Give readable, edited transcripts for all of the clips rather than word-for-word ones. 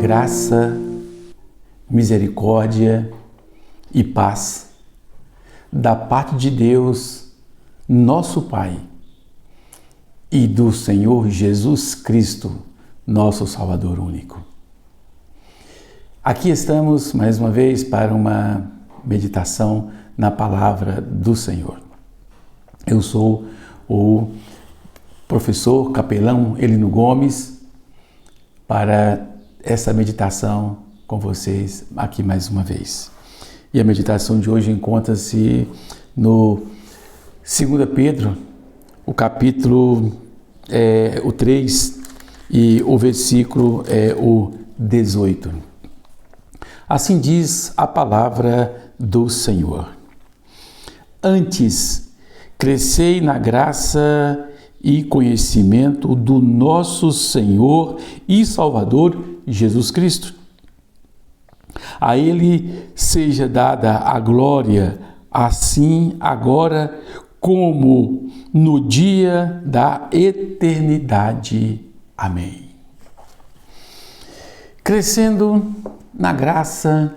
graça, misericórdia e paz da parte de Deus, nosso Pai, e do Senhor Jesus Cristo, nosso Salvador único. Aqui estamos mais uma vez para uma meditação na palavra do Senhor. Eu sou o professor capelão Elino Gomes para essa meditação com vocês aqui mais uma vez. E a meditação de hoje encontra-se no 2 Pedro, o capítulo o 3 e o versículo o 18. Assim diz a palavra do Senhor. Antes, crescei na graça e conhecimento do nosso Senhor e Salvador Jesus Cristo. A Ele seja dada a glória, assim agora como no dia da eternidade. Amém. Crescendo na graça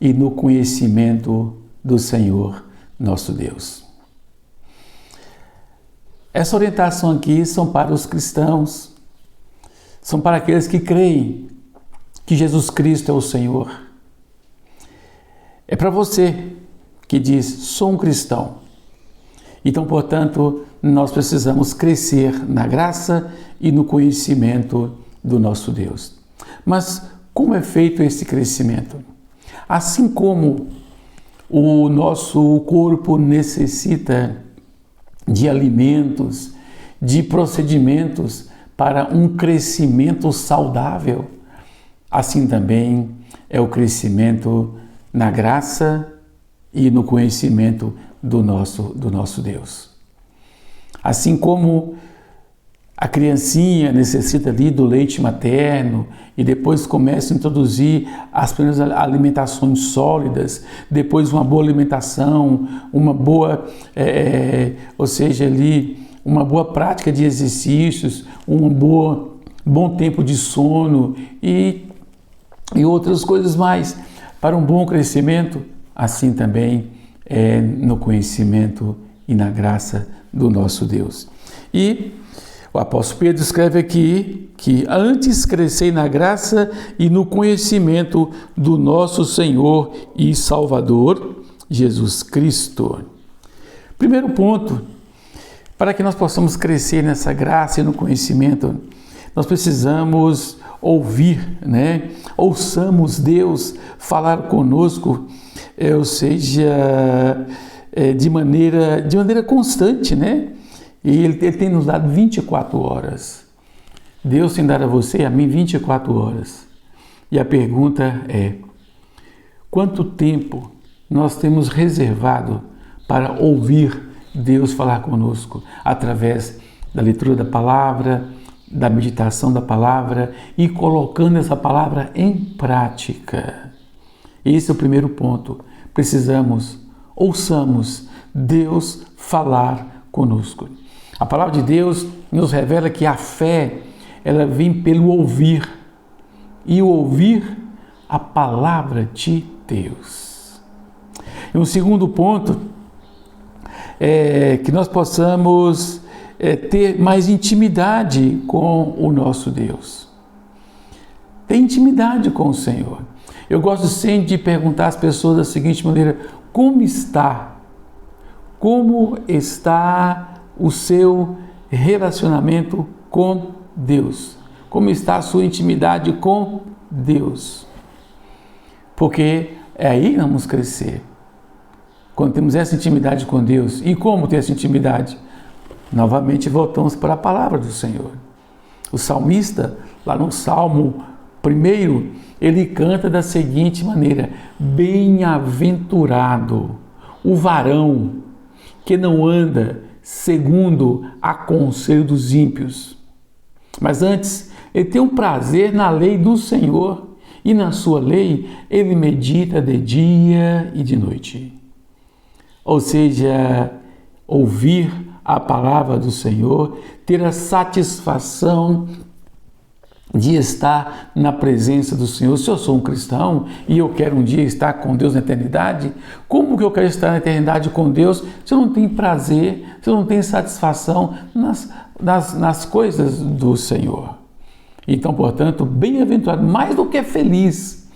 e no conhecimento do Senhor nosso Deus. Essa orientação aqui são para os cristãos, são para aqueles que creem que Jesus Cristo é o Senhor. É para você que diz, sou um cristão. Então, portanto, nós precisamos crescer na graça e no conhecimento do nosso Deus. Mas como é feito esse crescimento? Assim como o nosso corpo necessita de alimentos, de procedimentos para um crescimento saudável, assim também é o crescimento na graça e no conhecimento do nosso Deus. Assim como a criancinha necessita ali do leite materno e depois começa a introduzir as primeiras alimentações sólidas, depois uma boa alimentação, uma boa, ou seja, ali uma boa prática de exercícios, bom tempo de sono e outras coisas mais para um bom crescimento, assim também é no conhecimento e na graça do nosso Deus. E o apóstolo Pedro escreve aqui que antes crescei na graça e no conhecimento do nosso Senhor e Salvador, Jesus Cristo. Primeiro ponto, para que nós possamos crescer nessa graça e no conhecimento, nós precisamos ouvir, Ouçamos Deus falar conosco, ou seja, de maneira constante, E Ele tem nos dado 24 horas. Deus tem dado a você e a mim 24 horas. E a pergunta é, quanto tempo nós temos reservado para ouvir Deus falar conosco através da leitura da palavra, da meditação da palavra e colocando essa palavra em prática? Esse é o primeiro ponto. Ouçamos Deus falar conosco. A palavra de Deus nos revela que a fé, ela vem pelo ouvir, e ouvir a palavra de Deus. E um segundo ponto é que nós possamos ter mais intimidade com o nosso Deus. Ter intimidade com o Senhor. Eu gosto sempre de perguntar às pessoas da seguinte maneira, como está o seu relacionamento com Deus? Como está a sua intimidade com Deus? Porque é aí que nós vamos crescer. Quando temos essa intimidade com Deus. E como ter essa intimidade? Novamente voltamos para a palavra do Senhor. O salmista, lá no Salmo 1, ele canta da seguinte maneira, bem-aventurado o varão que não anda segundo a conselho dos ímpios. Mas antes, ele tem um prazer na lei do Senhor e na sua lei ele medita de dia e de noite. Ou seja, ouvir a palavra do Senhor, ter a satisfação de estar na presença do Senhor. Se eu sou um cristão e eu quero um dia estar com Deus na eternidade, como que eu quero estar na eternidade com Deus se eu não tenho prazer, se eu não tenho satisfação nas coisas do Senhor? Então, portanto, bem-aventurado, mais do que feliz,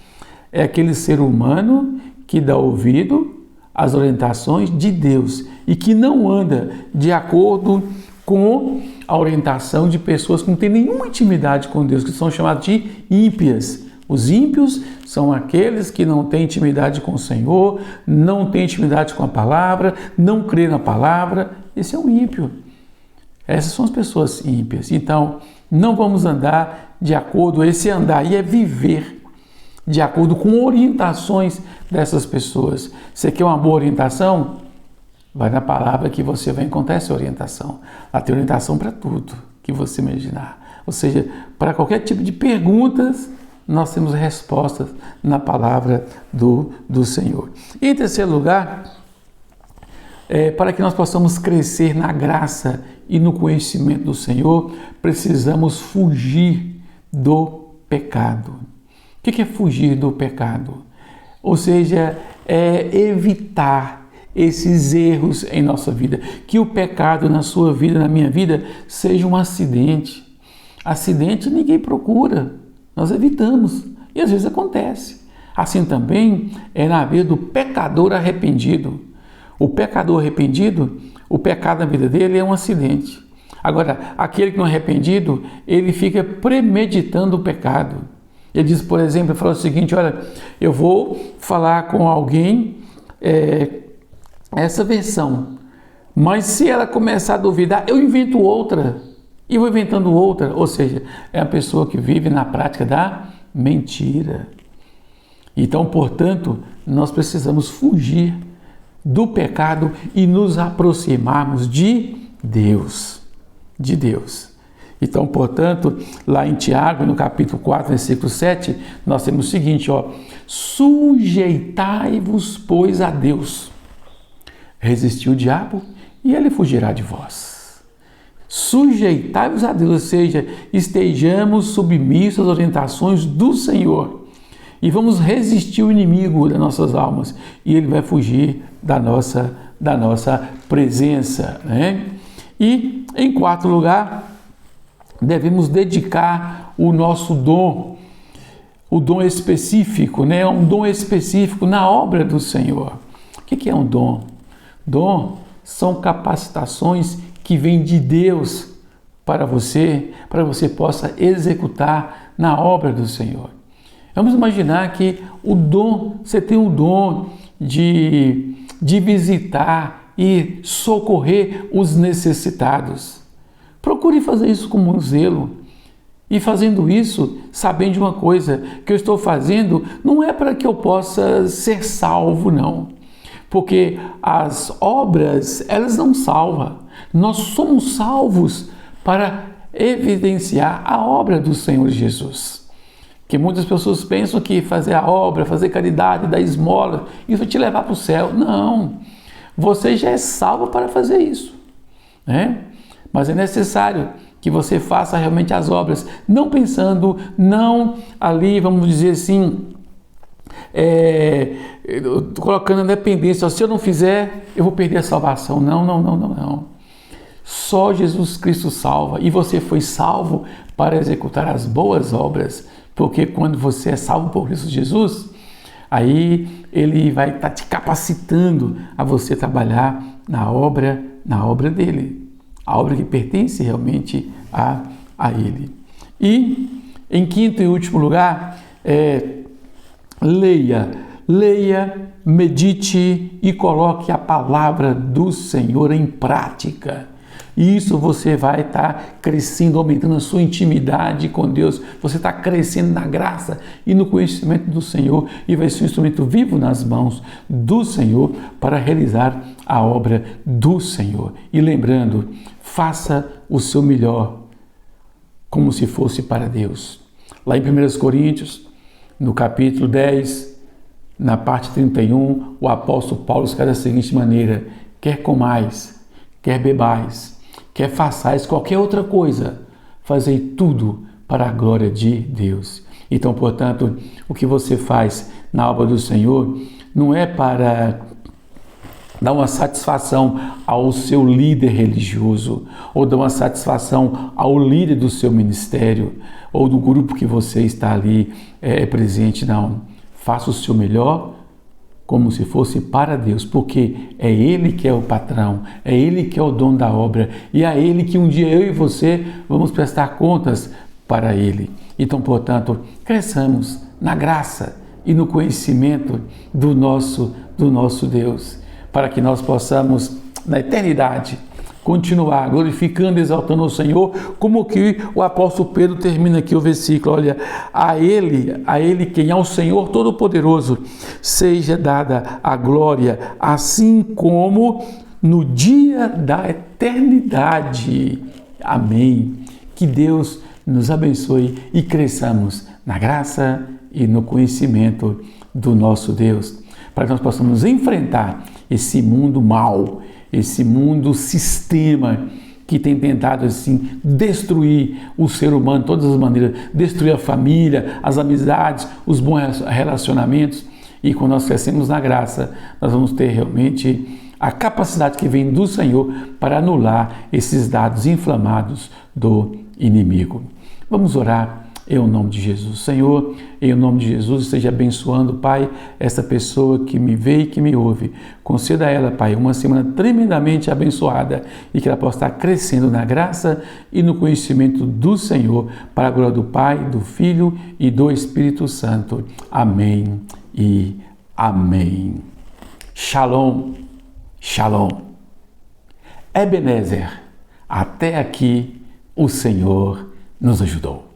é aquele ser humano que dá ouvido às orientações de Deus e que não anda de acordo com a orientação de pessoas que não têm nenhuma intimidade com Deus, que são chamados de ímpias. Os ímpios são aqueles que não têm intimidade com o Senhor, não têm intimidade com a palavra, não crê na palavra. Esse é um ímpio. Essas são as pessoas ímpias. Então, não vamos andar de acordo, esse andar aí é viver de acordo com orientações dessas pessoas. Você quer uma boa orientação? Vai na palavra que você vai encontrar essa orientação. Ela tem orientação para tudo que você imaginar. Ou seja, para qualquer tipo de perguntas, nós temos respostas na palavra do Senhor. E em terceiro lugar, para que nós possamos crescer na graça e no conhecimento do Senhor, precisamos fugir do pecado. O que é fugir do pecado? Ou seja, é evitar esses erros em nossa vida. Que o pecado na sua vida, na minha vida, seja um acidente. Acidente ninguém procura, nós evitamos. E às vezes acontece. Assim também é na vida do pecador arrependido. O pecador arrependido, o pecado na vida dele é um acidente. Agora, aquele que não é arrependido, ele fica premeditando o pecado. Ele diz, por exemplo, ele fala o seguinte: olha, eu vou falar com alguém essa versão, mas se ela começar a duvidar, eu invento outra, e vou inventando outra. Ou seja, é a pessoa que vive na prática da mentira. Então, portanto, nós precisamos fugir do pecado e nos aproximarmos de Deus. De Deus. Então, portanto, lá em Tiago, no capítulo 4, versículo 7, nós temos o seguinte, ó: sujeitai-vos, pois, a Deus. Resistir o diabo e ele fugirá de vós. Sujeitai-vos a Deus, ou seja, estejamos submissos às orientações do Senhor e vamos resistir o inimigo das nossas almas e ele vai fugir da nossa presença, né? E, em quarto lugar, devemos dedicar o nosso dom, o dom específico, né? Um dom específico na obra do Senhor. O que é um dom? Dom são capacitações que vêm de Deus para você possa executar na obra do Senhor. Vamos imaginar que você tem o dom de visitar e socorrer os necessitados. Procure fazer isso com muito zelo. E fazendo isso, sabendo de uma coisa, que eu estou fazendo não é para que eu possa ser salvo, não. Porque as obras, elas não salvam. Nós somos salvos para evidenciar a obra do Senhor Jesus. Que muitas pessoas pensam que fazer a obra, fazer caridade, dar esmola, isso vai te levar para o céu. Não. Você já é salvo para fazer isso, né? Mas é necessário que você faça realmente as obras, não pensando, não ali, vamos dizer assim, colocando a dependência, se eu não fizer, eu vou perder a salvação. Não. Só Jesus Cristo salva, e você foi salvo para executar as boas obras, porque quando você é salvo por Cristo Jesus, aí ele vai estar te capacitando a você trabalhar na obra dele, a obra que pertence realmente a ele. E, em quinto e último lugar, leia, medite e coloque a palavra do Senhor em prática. E isso você vai estar crescendo, aumentando a sua intimidade com Deus. Você está crescendo na graça e no conhecimento do Senhor e vai ser um instrumento vivo nas mãos do Senhor para realizar a obra do Senhor. E lembrando, faça o seu melhor como se fosse para Deus. Lá em 1 Coríntios, no capítulo 10, na parte 31, o apóstolo Paulo escreve da seguinte maneira: quer comais, quer bebais, quer façais qualquer outra coisa, fazei tudo para a glória de Deus. Então, portanto, o que você faz na obra do Senhor não é para dar uma satisfação ao seu líder religioso, ou dar uma satisfação ao líder do seu ministério, ou do grupo que você está ali presente, não. Faça o seu melhor como se fosse para Deus, porque é Ele que é o patrão, é Ele que é o dono da obra, e é Ele que um dia eu e você vamos prestar contas para Ele. Então, portanto, cresçamos na graça e no conhecimento do nosso Deus, para que nós possamos, na eternidade, continuar glorificando e exaltando o Senhor, como que o apóstolo Pedro termina aqui o versículo, olha, a ele quem é o Senhor Todo-Poderoso, seja dada a glória, assim como no dia da eternidade. Amém. Que Deus nos abençoe e cresçamos na graça e no conhecimento do nosso Deus, para que nós possamos enfrentar esse mundo mau, esse mundo sistema que tem tentado assim destruir o ser humano de todas as maneiras, destruir a família, as amizades, os bons relacionamentos. E quando nós crescemos na graça, nós vamos ter realmente a capacidade que vem do Senhor para anular esses dados inflamados do inimigo. Vamos orar. Em nome de Jesus. Senhor, em nome de Jesus, esteja abençoando, Pai, essa pessoa que me vê e que me ouve. Conceda a ela, Pai, uma semana tremendamente abençoada e que ela possa estar crescendo na graça e no conhecimento do Senhor, para a glória do Pai, do Filho e do Espírito Santo. Amém e amém. Shalom, shalom. Ebenezer, até aqui o Senhor nos ajudou.